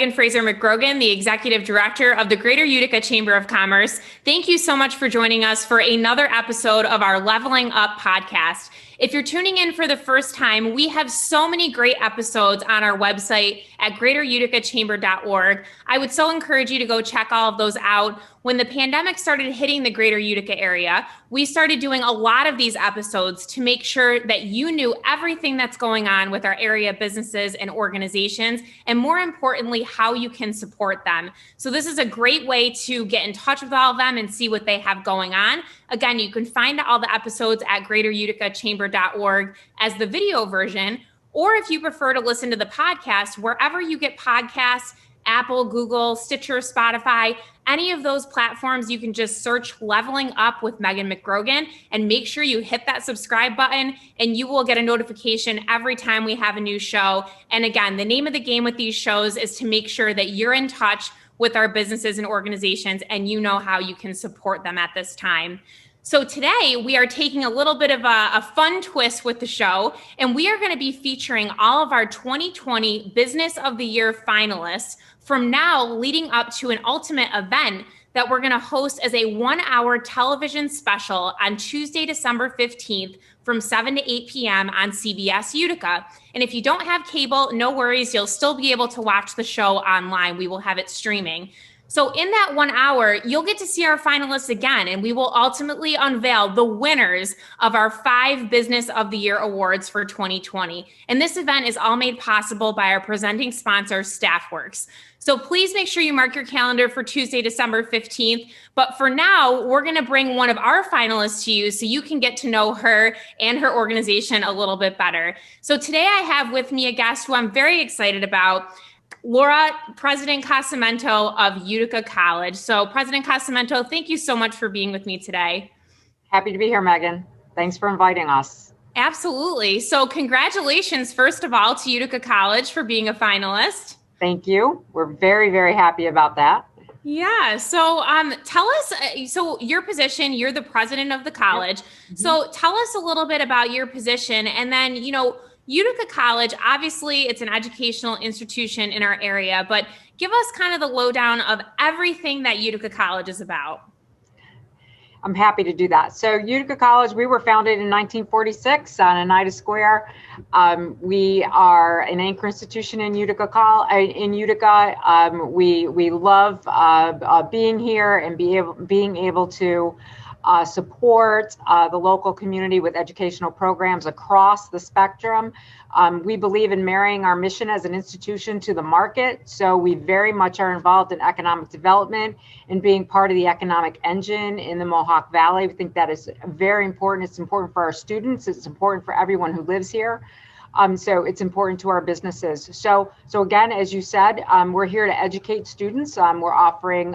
Megan Fraser McGrogan, the Executive Director of the Greater Utica Chamber of Commerce. Thank you so much for joining us for another episode of our Leveling Up podcast. If you're tuning in for the first time, we have so many great episodes on our website at greateruticachamber.org. I would so encourage you to go check all of those out. When the pandemic started hitting the greater Utica area, we started doing a lot of these episodes to make sure that you knew everything that's going on with our area businesses and organizations, and more importantly, how you can support them. So this is a great way to get in touch with all of them and see what they have going on. Again, you can find all the episodes at greateruticachamber.org as the video version, or if you prefer to listen to the podcast, wherever you get podcasts, Apple, Google, Stitcher, Spotify, any of those platforms, you can just search Leveling Up with Megan McGrogan and make sure you hit that subscribe button and you will get a notification every time we have a new show. And again, the name of the game with these shows is to make sure that you're in touch with our businesses and organizations and you know how you can support them at this time. So today we are taking a little bit of a fun twist with the show, and we are going to be featuring all of our 2020 Business of the Year finalists from now leading up to an ultimate event that we're going to host as a 1-hour television special on Tuesday, December 15th from 7 to 8 p.m. on CBS-Utica. And if you don't have cable, no worries, you'll still be able to watch the show online. We will have it streaming. So in that 1 hour, you'll get to see our finalists again, and we will ultimately unveil the winners of our 5 Business of the Year awards for 2020. And this event is all made possible by our presenting sponsor, Staffworks. So please make sure you mark your calendar for Tuesday, December 15th. But for now, we're going to bring one of our finalists to you so you can get to know her and her organization a little bit better. So today I have with me a guest who I'm very excited about, Laura, President Casamento of Utica College. So President Casamento, thank you so much for being with me today. Happy to be here, Megan. Thanks for inviting us. Absolutely. So congratulations, first of all, to Utica College for being a finalist. Thank you. We're very, very happy about that. Yeah. So tell us, so your position, you're the president of the college. Yep. Mm-hmm. So tell us a little bit about your position, and then, Utica College, obviously it's an educational institution in our area, but give us kind of the lowdown of everything that Utica College is about. I'm happy to do that. So Utica College, we were founded in 1946 on Oneida Square. We are an anchor institution in Utica. We love being here and being able to support the local community with educational programs across the spectrum. We believe in marrying our mission as an institution to the market. So we very much are involved in economic development and being part of the economic engine in the Mohawk Valley. We think that is very important. It's important for our students. It's important for everyone who lives here. So it's important to our businesses. So again, as you said, we're here to educate students. We're offering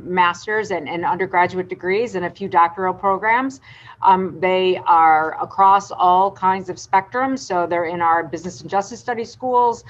master's and undergraduate degrees and a few doctoral programs. They are across all kinds of spectrums. So they're in our business and justice studies schools.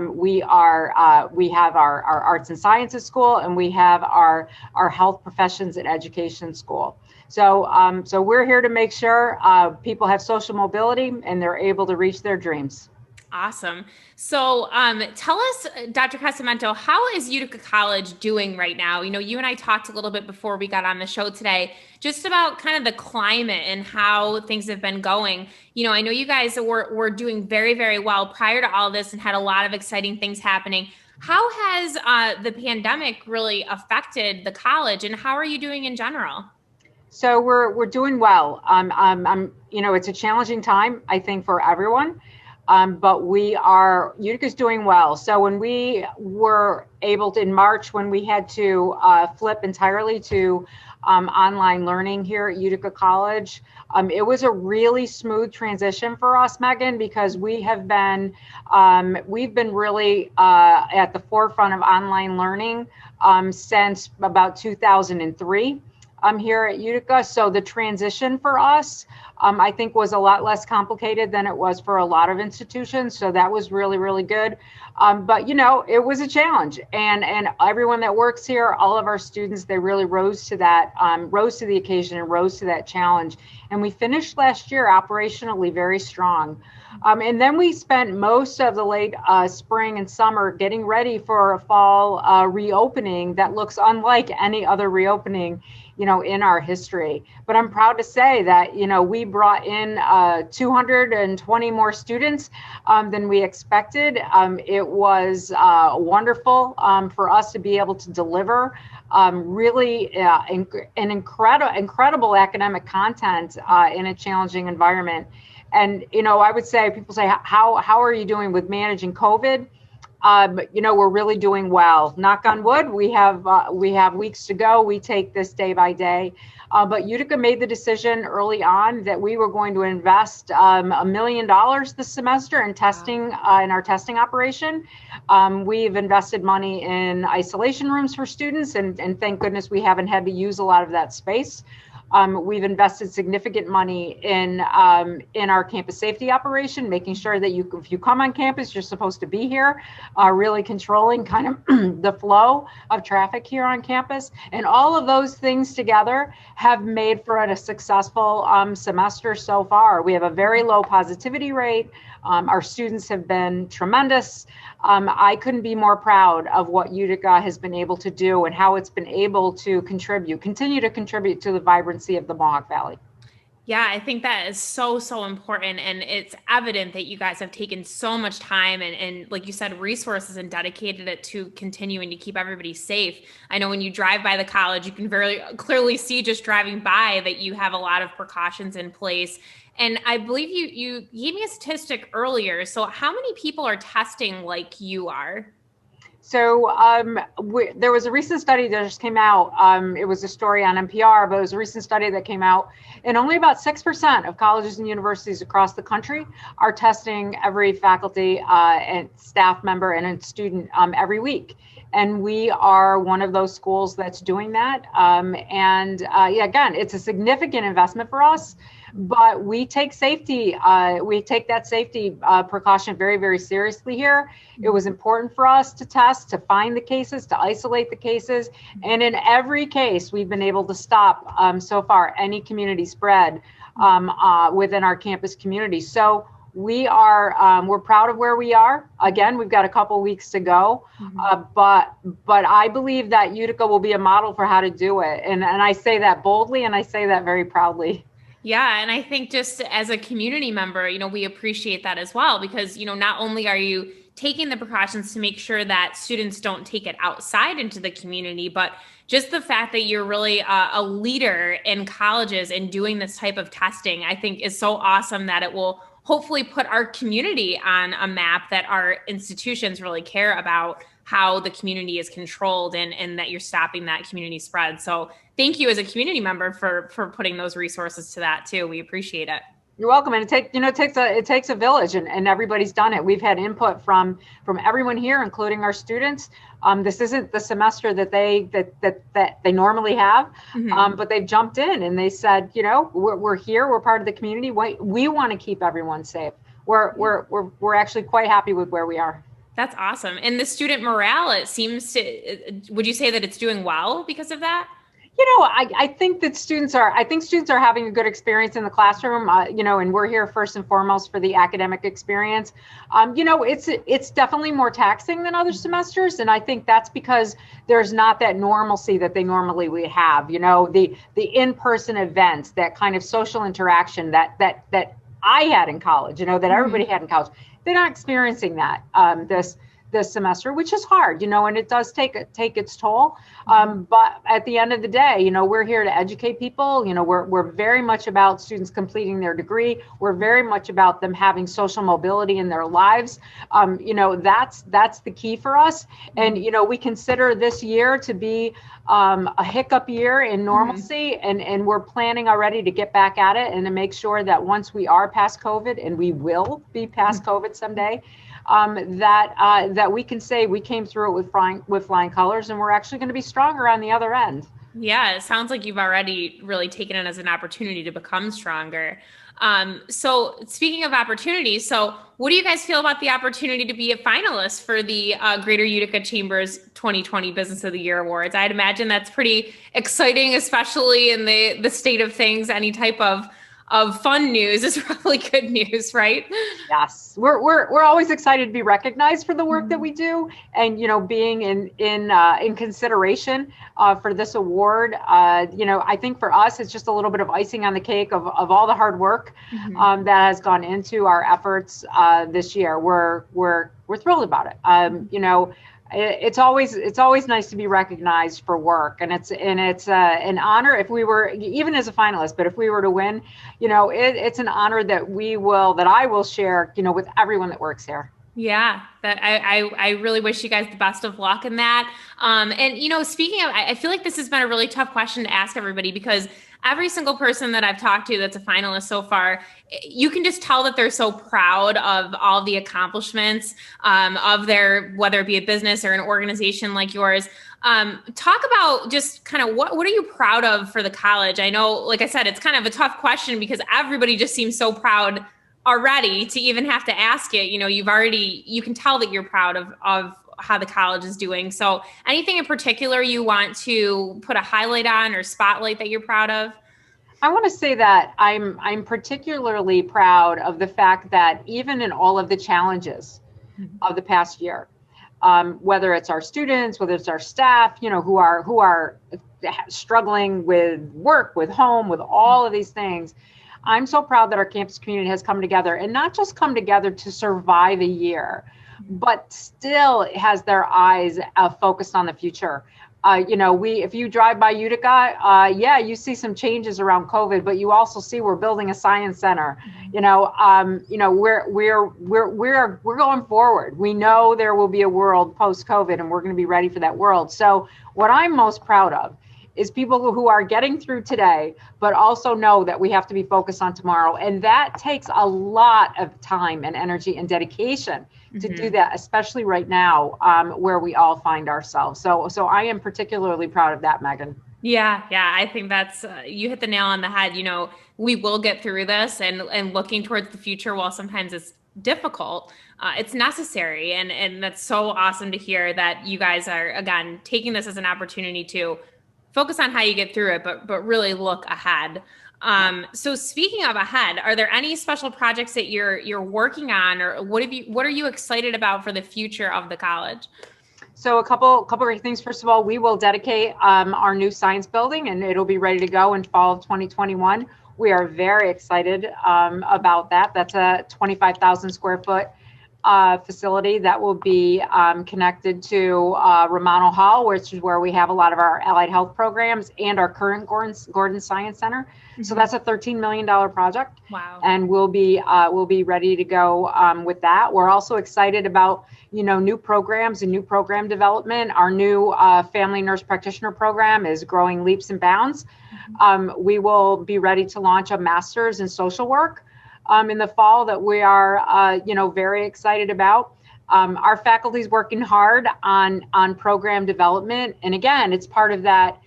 We have our arts and sciences school, and we have our health professions and education school. So we're here to make sure people have social mobility and they're able to reach their dreams. Awesome. So tell us, Dr. Casamento, how is Utica College doing right now? You and I talked a little bit before we got on the show today, just about kind of the climate and how things have been going. I know you guys were doing very, very well prior to all this and had a lot of exciting things happening. How has the pandemic really affected the college, and how are you doing in general? So we're doing well. It's a challenging time, I think, for everyone, but Utica's doing well. So when we were able to, in March, when we had to flip entirely to online learning here at Utica College, it was a really smooth transition for us, Megan, because we've been really at the forefront of online learning since about 2003. Here at Utica. So the transition for us, I think, was a lot less complicated than it was for a lot of institutions. So that was really, really good. But it was a challenge, and everyone that works here, all of our students, they really rose to the occasion and rose to that challenge. And we finished last year operationally very strong. And then we spent most of the late spring and summer getting ready for a fall reopening that looks unlike any other reopening, in our history. But I'm proud to say that, we brought in 220 more students than we expected. It was wonderful for us to be able to deliver really an incredible academic content in a challenging environment. And, I would say, people say, how are you doing with managing COVID? We're really doing well. Knock on wood. We have weeks to go. We take this day by day. But Utica made the decision early on that we were going to invest $1 million this semester in testing, in our testing operation. We've invested money in isolation rooms for students, and thank goodness we haven't had to use a lot of that space. We've invested significant money in our campus safety operation, making sure that if you come on campus, you're supposed to be here, really controlling kind of the flow of traffic here on campus. And all of those things together have made for a successful semester so far. We have a very low positivity rate. Our students have been tremendous. I couldn't be more proud of what Utica has been able to do and how it's been able to continue to contribute to the vibrancy of the Mohawk Valley. Yeah, I think that is so, so important. And it's evident that you guys have taken so much time and like you said, resources and dedicated it to continuing to keep everybody safe. I know when you drive by the college, you can very clearly see just driving by that you have a lot of precautions in place. And I believe you gave me a statistic earlier. So how many people are testing like you are? So there was a recent study that just came out. It was a story on NPR, but it was a recent study that came out. And only about 6% of colleges and universities across the country are testing every faculty and staff member and a student every week. And we are one of those schools that's doing that. Again, it's a significant investment for us. But we take that safety precaution very, very seriously here. It was important for us to test, to find the cases, to isolate the cases. And in every case, we've been able to stop so far any community spread within our campus community. So we're proud of where we are. Again, we've got a couple weeks to go, but I believe that Utica will be a model for how to do it. And I say that boldly, and I say that very proudly. Yeah. And I think just as a community member, we appreciate that as well, because, not only are you taking the precautions to make sure that students don't take it outside into the community, but just the fact that you're really a leader in colleges and doing this type of testing, I think is so awesome that it will hopefully put our community on a map that our institutions really care about how the community is controlled and that you're stopping that community spread. So thank you as a community member for putting those resources to that too. We appreciate it. You're welcome. And it takes a village, and everybody's done it. We've had input from everyone here, including our students. This isn't the semester that they normally have, but they've jumped in and they said, we're here, we're part of the community. We want to keep everyone safe. We're actually quite happy with where we are. That's awesome. And the student morale, it seems to, would you say that it's doing well because of that? I think that students are having a good experience in the classroom, and we're here first and foremost for the academic experience. It's definitely more taxing than other semesters. And I think that's because there's not that normalcy that they normally would have, the in-person events, that kind of social interaction that I had in college, that everybody had in college. They're not experiencing that this semester, which is hard, and it does take its toll. But at the end of the day, we're here to educate people. We're very much about students completing their degree. We're very much about them having social mobility in their lives. That's the key for us. And, we consider this year to be a hiccup year in normalcy, and we're planning already to get back at it and to make sure that once we are past COVID, and we will be past COVID someday, that we can say we came through it with flying colors, and we're actually going to be stronger on the other end. Yeah, it sounds like you've already really taken it as an opportunity to become stronger. So speaking of opportunities, so what do you guys feel about the opportunity to be a finalist for the Greater Utica Chamber's 2020 Business of the Year Awards? I'd imagine that's pretty exciting, especially in the state of things. Any type of fun news is probably good news, right? Yes, we're always excited to be recognized for the work that we do, and being in consideration for this award. I think for us, it's just a little bit of icing on the cake of all the hard work that has gone into our efforts this year. We're thrilled about it. It's always nice to be recognized for work, and it's an honor if we were, even as a finalist, but if we were to win, it's an honor that I will share, with everyone that works here. Yeah, that I really wish you guys the best of luck in that. And speaking of, I feel like this has been a really tough question to ask everybody, because every single person that I've talked to that's a finalist so far, you can just tell that they're so proud of all the accomplishments of their, whether it be a business or an organization like yours. Talk about just kind of what are you proud of for the college? I know, like I said, it's kind of a tough question because everybody just seems so proud already to even have to ask it. You can tell that you're proud of how the college is doing. So anything in particular you want to put a highlight on or spotlight that you're proud of? I want to say that I'm particularly proud of the fact that even in all of the challenges of the past year, whether it's our students, whether it's our staff, who are struggling with work, with home, with all of these things, I'm so proud that our campus community has come together, and not just come together to survive a year, but still has their eyes focused on the future. If you drive by Utica, you see some changes around COVID, but you also see we're building a science center. We're going forward. We know there will be a world post-COVID, and we're going to be ready for that world. So what I'm most proud of is people who are getting through today, but also know that we have to be focused on tomorrow. And that takes a lot of time and energy and dedication to do that, especially right now, where we all find ourselves. So I am particularly proud of that, Megan. Yeah. I think that's, you hit the nail on the head. We will get through this, and looking towards the future, while sometimes it's difficult, it's necessary. And that's so awesome to hear that you guys are, again, taking this as an opportunity to focus on how you get through it, but really look ahead. So speaking of ahead, are there any special projects that you're working on, or what are you excited about for the future of the college? So a couple great things. First of all, we will dedicate our new science building, and it'll be ready to go in fall of 2021. We are very excited about that. That's a 25,000 square foot facility that will be connected to Romano Hall, which is where we have a lot of our allied health programs, and our current Gordon Science Center. So that's a $13 million project. Wow. And we'll be ready to go with that. We're also excited about new programs and new program development. Our new family nurse practitioner program is growing leaps and bounds. We will be ready to launch a master's in social work in the fall that we are, very excited about. Our faculty is working hard on program development. And again, it's part of that,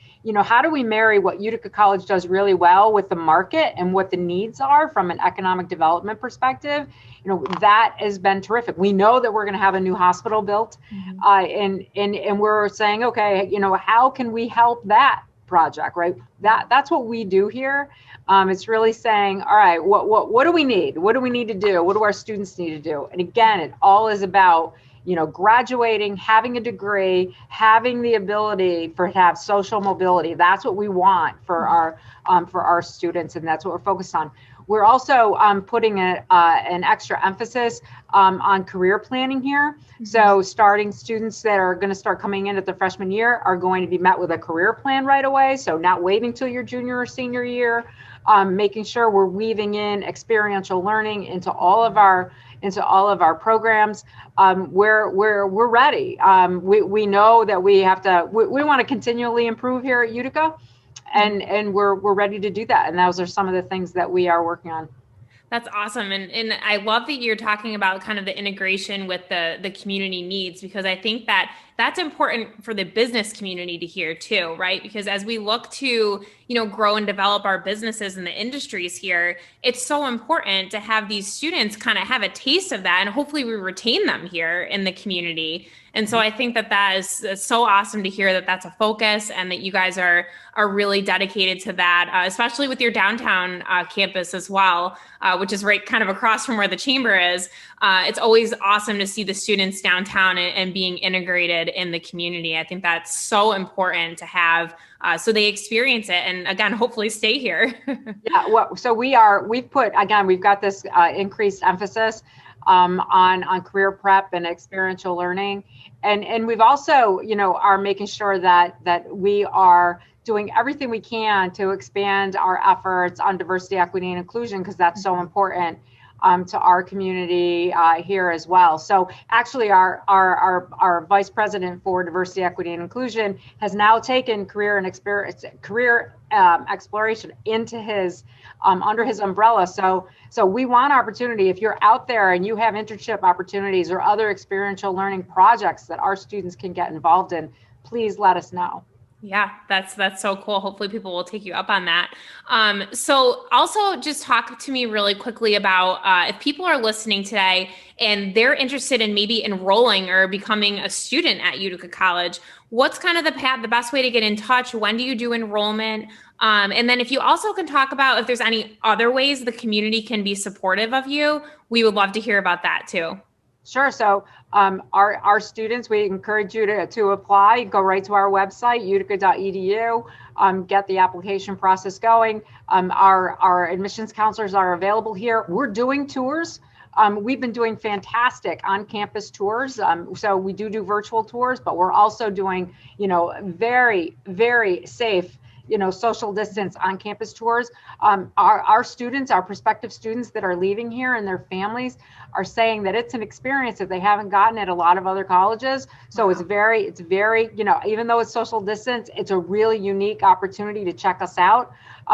how do we marry what Utica College does really well with the market and what the needs are from an economic development perspective? That has been terrific. We know that we're going to have a new hospital built, and we're saying, okay, how can we help that project, right? That's what we do here. It's really saying, all right, what do we need? What do we need to do? What do our students need to do? And again, it all is about, graduating, having a degree, having the ability to have social mobility. That's what we want for our students, and that's what we're focused on. We're also putting an extra emphasis on career planning here. So starting students that are going to start coming in at the freshman year are going to be met with a career plan right away. So not waiting till your junior or senior year, making sure we're weaving in experiential learning into all of our programs. We're ready. We know that we have to. We want to continually improve here at Utica. And we're ready to do that. And those are some of the things that we are working on. That's awesome. And I love that you're talking about kind of the integration with the community needs, because I think that that's important for the business community to hear too, right? Because as we look to, grow and develop our businesses and the industries here, it's so important to have these students kind of have a taste of that, and hopefully we retain them here in the community. And so I think that is so awesome to hear that that's a focus and that you guys are really dedicated to that, especially with your downtown campus as well, which is right kind of across from where the chamber is. It's always awesome to see the students downtown and being integrated in the community. I think that's so important to have so they experience it and, again, hopefully stay here. Yeah, well, so we've got this increased emphasis on career prep and experiential learning. And we've also, are making sure that we are doing everything we can to expand our efforts on diversity, equity, and inclusion, because that's so important to our community here as well. So actually our vice president for diversity, equity, and inclusion has now taken career exploration into his under his umbrella. So we want opportunity. If you're out there and you have internship opportunities or other experiential learning projects that our students can get involved in, please let us know. Yeah, that's so cool. Hopefully people will take you up on that. So also just talk to me really quickly about if people are listening today and they're interested in maybe enrolling or becoming a student at Utica College, what's kind of the best way to get in touch? When do you do enrollment? And then if you also can talk about if there's any other ways the community can be supportive of you, we would love to hear about that too. Sure. So our students, we encourage you to apply. Go right to our website, utica.edu, get the application process going. Our admissions counselors are available here. We're doing tours. We've been doing fantastic on-campus tours. So we do virtual tours, but we're also doing, very, very safe, social distance on-campus tours. Our students, our prospective students that are leaving here and their families are saying that it's an experience that they haven't gotten at a lot of other colleges. So it's very, even though it's social distance, it's a really unique opportunity to check us out.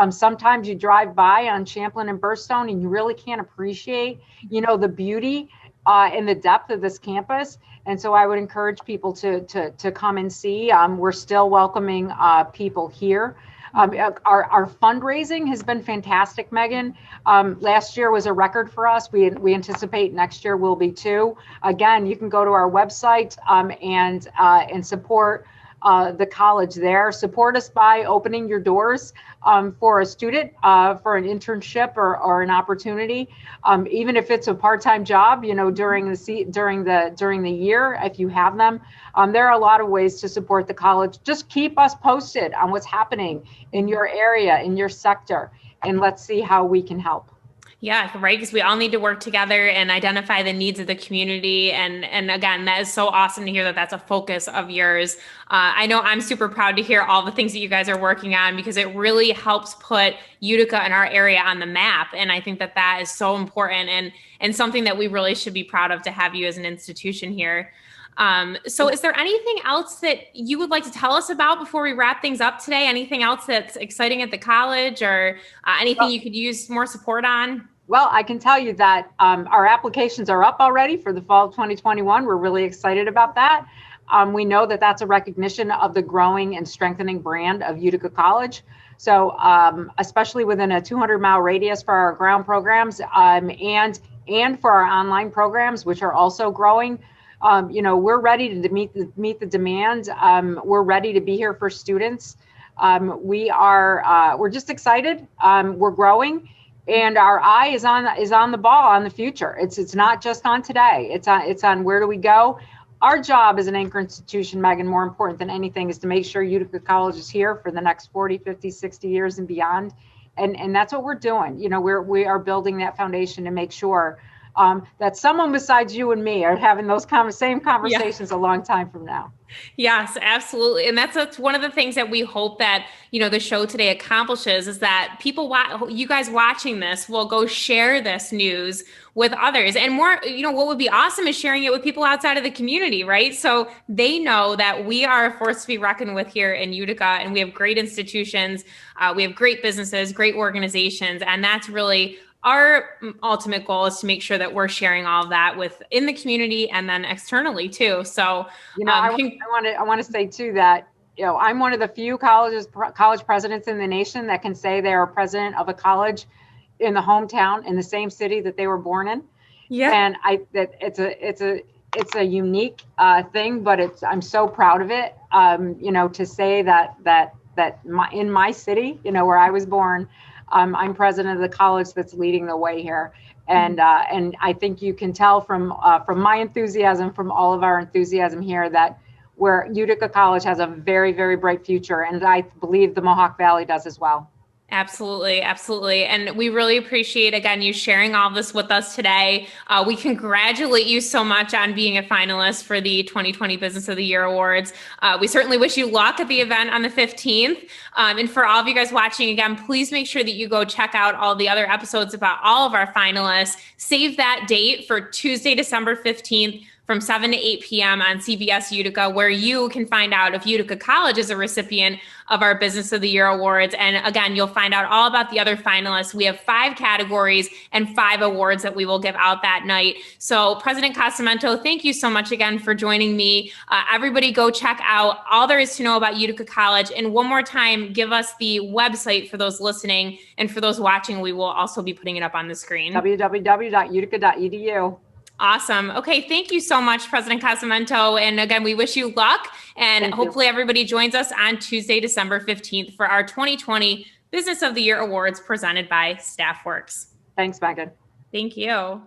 Sometimes you drive by on Champlain and Burstone and you really can't appreciate, the beauty and the depth of this campus. And so I would encourage people to come and see. We're still welcoming people here. Our fundraising has been fantastic, Megan. Last year was a record for us. We anticipate next year will be too. Again, you can go to our website and support the college there. Support us by opening your doors for a student, for an internship or an opportunity, even if it's a part-time job, during the year, if you have them. There are a lot of ways to support the college. Just keep us posted on what's happening in your area, in your sector, and let's see how we can help. Yeah, right. Because we all need to work together and identify the needs of the community. And again, that is so awesome to hear that that's a focus of yours. I know I'm super proud to hear all the things that you guys are working on because it really helps put Utica and our area on the map. And I think that is so important and something that we really should be proud of to have you as an institution here. So is there anything else that you would like to tell us about before we wrap things up today? Anything else that's exciting at the college or anything you could use more support on? Well, I can tell you that our applications are up already for the fall of 2021. We're really excited about that. We know that that's a recognition of the growing and strengthening brand of Utica College. So especially within a 200-mile radius for our ground programs and for our online programs, which are also growing. We're ready to meet the demand. We're ready to be here for students. We're just excited. We're growing, and our eye is on the ball on the future. It's not just on today. It's on where do we go. Our job as an anchor institution, Megan, more important than anything, is to make sure Utica College is here for the next 40, 50, 60 years and beyond. And that's what we're doing. We are building that foundation to make sure that someone besides you and me are having those same conversations a long time from now. Yes, absolutely. And that's one of the things that we hope that, the show today accomplishes is that people, you guys watching this will go share this news with others. And more, what would be awesome is sharing it with people outside of the community, right? So they know that we are a force to be reckoned with here in Utica, and we have great institutions. We have great businesses, great organizations, and that's really our ultimate goal is to make sure that we're sharing all of that in the community and then externally too. So, I want to say too that I'm one of the few college presidents in the nation that can say they are president of a college in the hometown in the same city that they were born in. Yeah. And it's a unique thing, but I'm so proud of it. To say that in my city, where I was born, I'm president of the college that's leading the way here. And I think you can tell from my enthusiasm, from all of our enthusiasm here, that where Utica College has a very, very bright future. And I believe the Mohawk Valley does as well. Absolutely. Absolutely. And we really appreciate, again, you sharing all this with us today. We congratulate you so much on being a finalist for the 2020 Business of the Year Awards. We certainly wish you luck at the event on the 15th. And for all of you guys watching, again, please make sure that you go check out all the other episodes about all of our finalists. Save that date for Tuesday, December 15th. From 7 to 8 p.m. on CBS-Utica, where you can find out if Utica College is a recipient of our Business of the Year Awards. And again, you'll find out all about the other finalists. We have 5 categories and 5 awards that we will give out that night. So President Casamento, thank you so much again for joining me. Everybody go check out all there is to know about Utica College. And one more time, give us the website for those listening, and for those watching, we will also be putting it up on the screen. www.utica.edu. Awesome. Okay. Thank you so much, President Casamento. And again, we wish you luck, and hopefully everybody joins us on Tuesday, December 15th for our 2020 Business of the Year Awards presented by Staffworks. Thanks, Megan. Thank you.